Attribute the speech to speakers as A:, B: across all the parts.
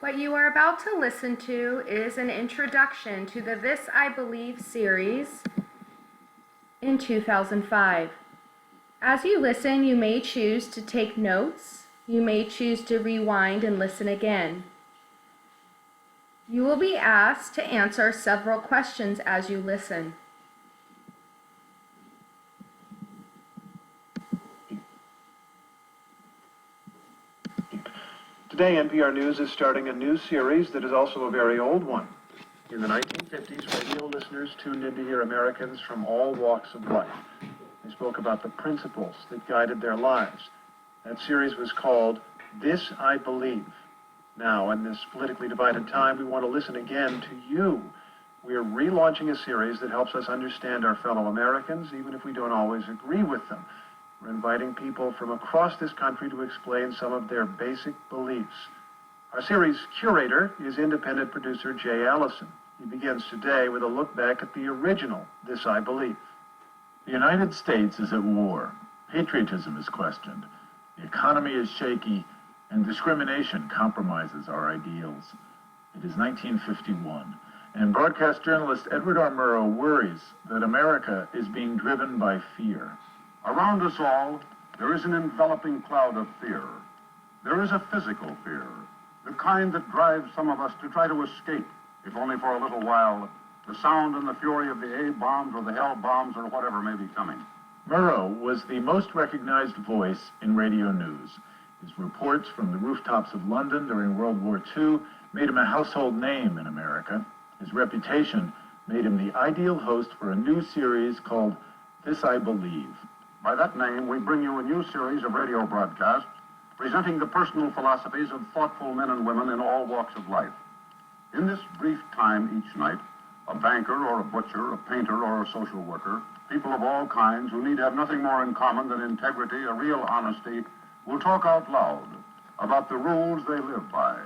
A: What you are about to listen to is an introduction to the This I Believe series in 2005. As you listen, you may choose to take notes. You may choose to rewind and listen again. You will be asked to answer several questions as you listen.
B: Today, NPR News is starting a new series that is also a very old one. In the 1950s, radio listeners tuned in to hear Americans from all walks of life. They spoke about the principles that guided their lives. That series was called This I Believe. Now, in this politically divided time, we want to listen again to you. We're relaunching a series that helps us understand our fellow Americans, even if we don't always agree with them. We're inviting people from across this country to explain some of their basic beliefs. Our series curator is independent producer Jay Allison. He begins today with a look back at the original This I Believe.
C: The United States is at war. Patriotism is questioned. The economy is shaky, and discrimination compromises our ideals. It is 1951, and broadcast journalist Edward R. Murrow worries that America is being driven by fear.
D: Around us all, there is an enveloping cloud of fear. There is a physical fear, the kind that drives some of us to try to escape, if only for a little while, the sound and the fury of the A-bombs or the hell bombs or whatever may be coming.
C: Murrow was the most recognized voice in radio news. His reports from the rooftops of London during World War II made him a household name in America. His reputation made him the ideal host for a new series called This I Believe.
D: By that name, we bring you a new series of radio broadcasts presenting the personal philosophies of thoughtful men and women in all walks of life. In this brief time each night, a banker or a butcher, a painter or a social worker, people of all kinds who need have nothing more in common than integrity, a real honesty, will talk out loud about the rules they live by,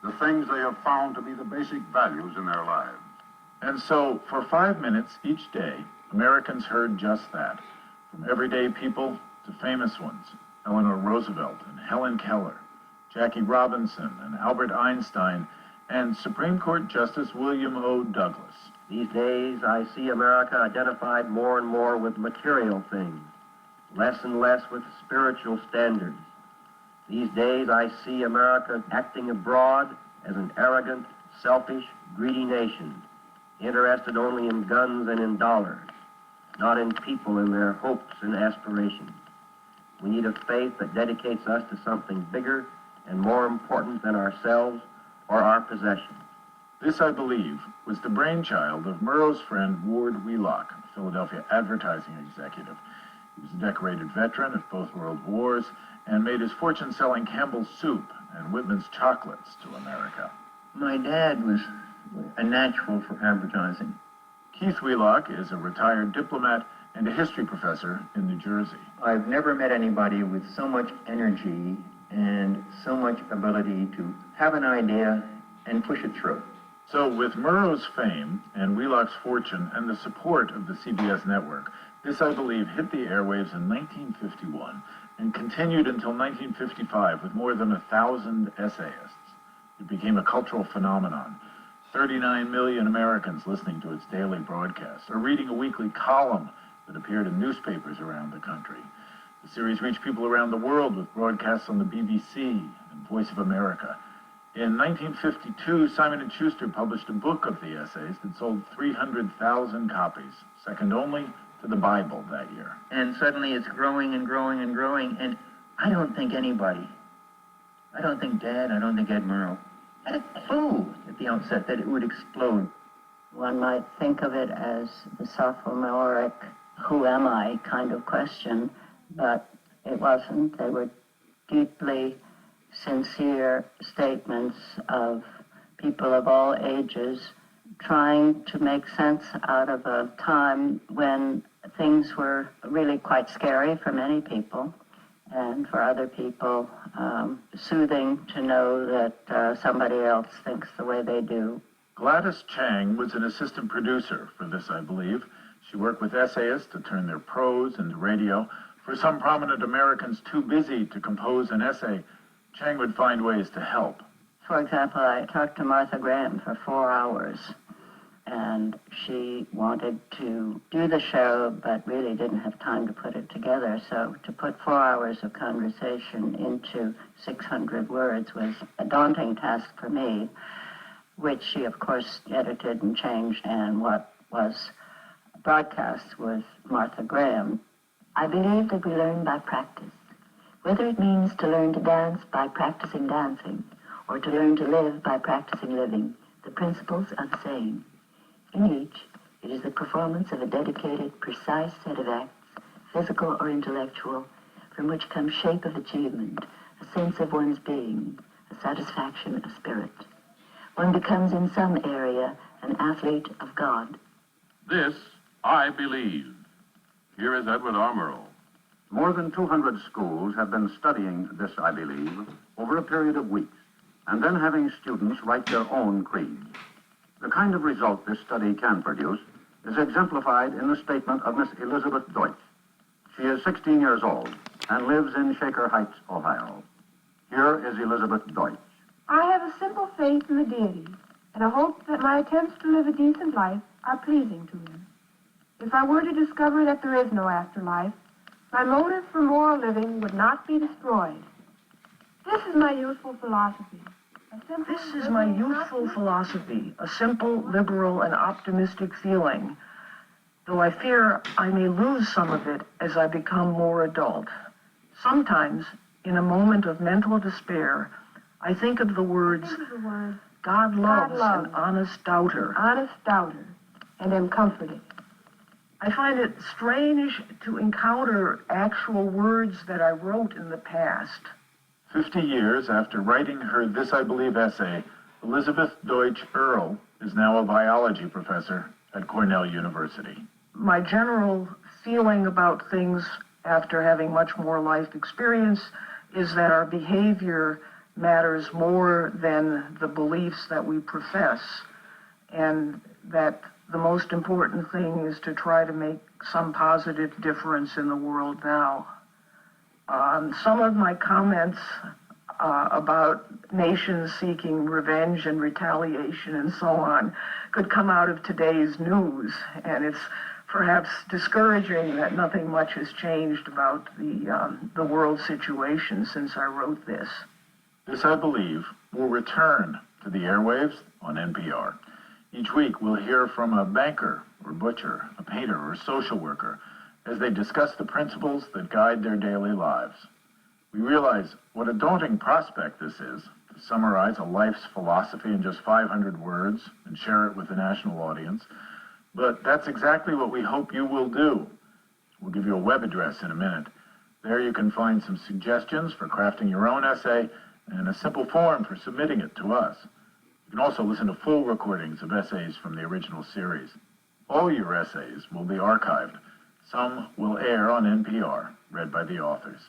D: the things they have found to be the basic values in their lives.
C: And so, for 5 minutes each day, Americans heard just that. From everyday people to famous ones, Eleanor Roosevelt and Helen Keller, Jackie Robinson and Albert Einstein, and Supreme Court Justice William O. Douglas.
E: These days, I see America identified more and more with material things, less and less with spiritual standards. These days, I see America acting abroad as an arrogant, selfish, greedy nation, interested only in guns and in dollars, not in people and their hopes and aspirations. We need a faith that dedicates us to something bigger and more important than ourselves or our possessions.
C: This, I believe, was the brainchild of Murrow's friend Ward Wheelock, a Philadelphia advertising executive. He was a decorated veteran of both World Wars and made his fortune selling Campbell's soup and Whitman's chocolates to America.
F: My dad was a natural for advertising.
C: Keith Wheelock is a retired diplomat and a history professor in New Jersey.
F: I've never met anybody with so much energy and so much ability to have an idea and push it through.
C: So with Murrow's fame and Wheelock's fortune and the support of the CBS network, This I Believe hit the airwaves in 1951 and continued until 1955 with more than 1,000 essayists. It became a cultural phenomenon. 39 million Americans listening to its daily broadcasts or reading a weekly column that appeared in newspapers around the country. The series reached people around the world with broadcasts on the BBC and Voice of America. In 1952, Simon & Schuster published a book of the essays that sold 300,000 copies, second only to the Bible that year.
F: And suddenly it's growing and growing and growing, and I don't think anybody, I don't think Dad, I don't think Ed Murrow, had a clue at the outset that it would explode.
G: One might think of it as the sophomoric, who am I kind of question, but it wasn't. They were deeply sincere statements of people of all ages trying to make sense out of a time when things were really quite scary for many people, and for other people, soothing to know that somebody else thinks the way they do.
C: Gladys Chang was an assistant producer for This I Believe. She worked with essayists to turn their prose into radio. For some prominent Americans too busy to compose an essay, Chang would find ways to help.
G: For example, I talked to Martha Graham for 4 hours, and she wanted to do the show, but really didn't have time to put it together. So to put 4 hours of conversation into 600 words was a daunting task for me, which she, of course, edited and changed, and what was broadcast with Martha Graham.
H: I believe that we learn by practice. Whether it means to learn to dance by practicing dancing, or to learn to live by practicing living, the principles are the same. In each, it is the performance of a dedicated, precise set of acts, physical or intellectual, from which comes shape of achievement, a sense of one's being, a satisfaction of spirit. One becomes in some area an athlete of God.
D: This, I believe. Here is Edward R. Murrow. More than 200 schools have been studying this, I believe, over a period of weeks, and then having students write their own creeds. The kind of result this study can produce is exemplified in the statement of Miss Elizabeth Deutsch. She is 16 years old and lives in Shaker Heights, Ohio. Here is Elizabeth Deutsch.
I: I have a simple faith in the deity, and a hope that my attempts to live a decent life are pleasing to him. If I were to discover that there is no afterlife, my motive for moral living would not be destroyed. This is my youthful philosophy.
J: A simple, liberal, and optimistic feeling, though I fear I may lose some of it as I become more adult. Sometimes, in a moment of mental despair, I think of the words, God loves an honest doubter.
I: And am comforted.
J: I find it strange to encounter actual words that I wrote in the past.
C: 50 years after writing her This I Believe essay, Elizabeth Deutsch Earle is now a biology professor at Cornell University.
J: My general feeling about things after having much more life experience is that our behavior matters more than the beliefs that we profess, and that the most important thing is to try to make some positive difference in the world now. Some of my comments about nations seeking revenge and retaliation and so on could come out of today's news, and it's perhaps discouraging that nothing much has changed about the world situation since I wrote this.
C: This, I believe, will return to the airwaves on NPR. Each week, we'll hear from a banker or butcher, a painter or social worker, as they discuss the principles that guide their daily lives. We realize what a daunting prospect this is, to summarize a life's philosophy in just 500 words and share it with a national audience. But that's exactly what we hope you will do. We'll give you a web address in a minute. There you can find some suggestions for crafting your own essay and a simple form for submitting it to us. You can also listen to full recordings of essays from the original series. All your essays will be archived. Some will air on NPR, read by the authors.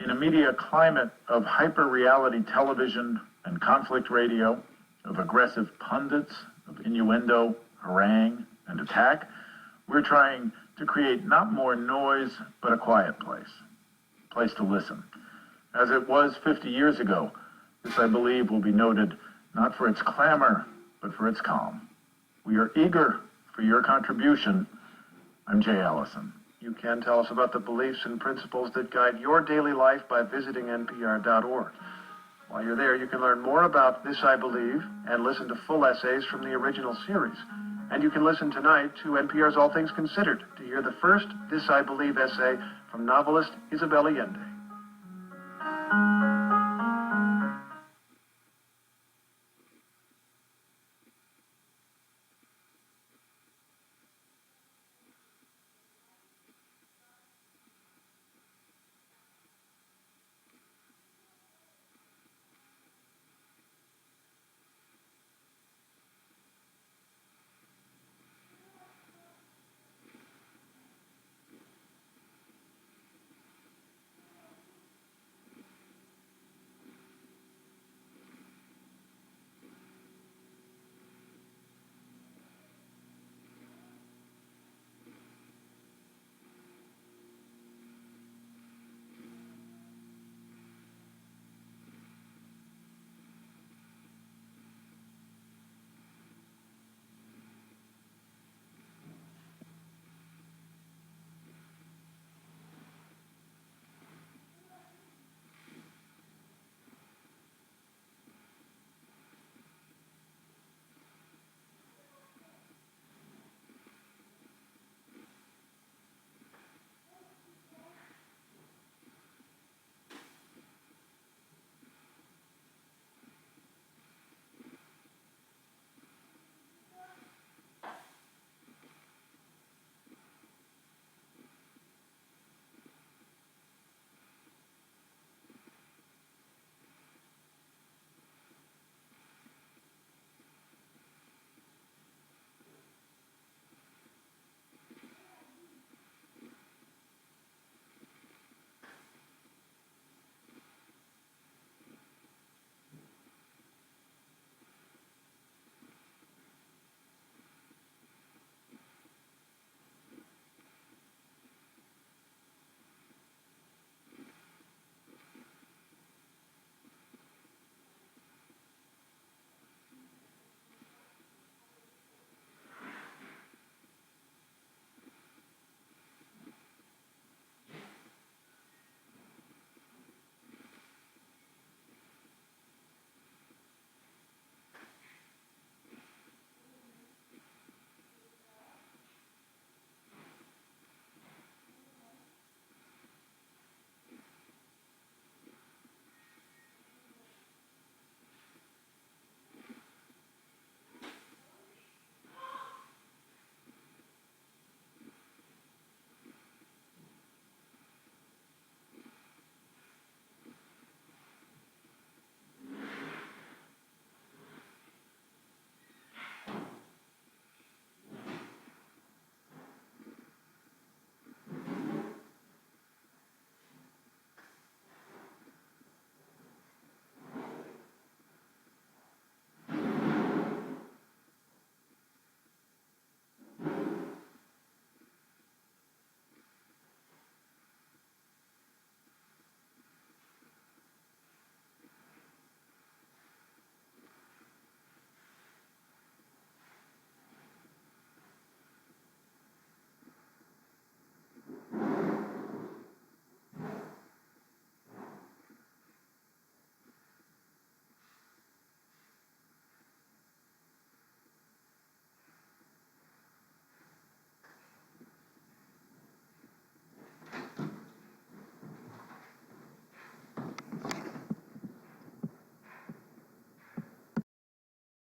C: In a media climate of hyper-reality television and conflict radio, of aggressive pundits, of innuendo, harangue, and attack, we're trying to create not more noise, but a quiet place. A place to listen. As it was 50 years ago, this, I believe, will be noted not for its clamor, but for its calm. We are eager for your contribution. I'm Jay Allison.
B: You can tell us about the beliefs and principles that guide your daily life by visiting npr.org. While you're there, you can learn more about This I Believe and listen to full essays from the original series. And you can listen tonight to NPR's All Things Considered to hear the first This I Believe essay from novelist Isabel Allende.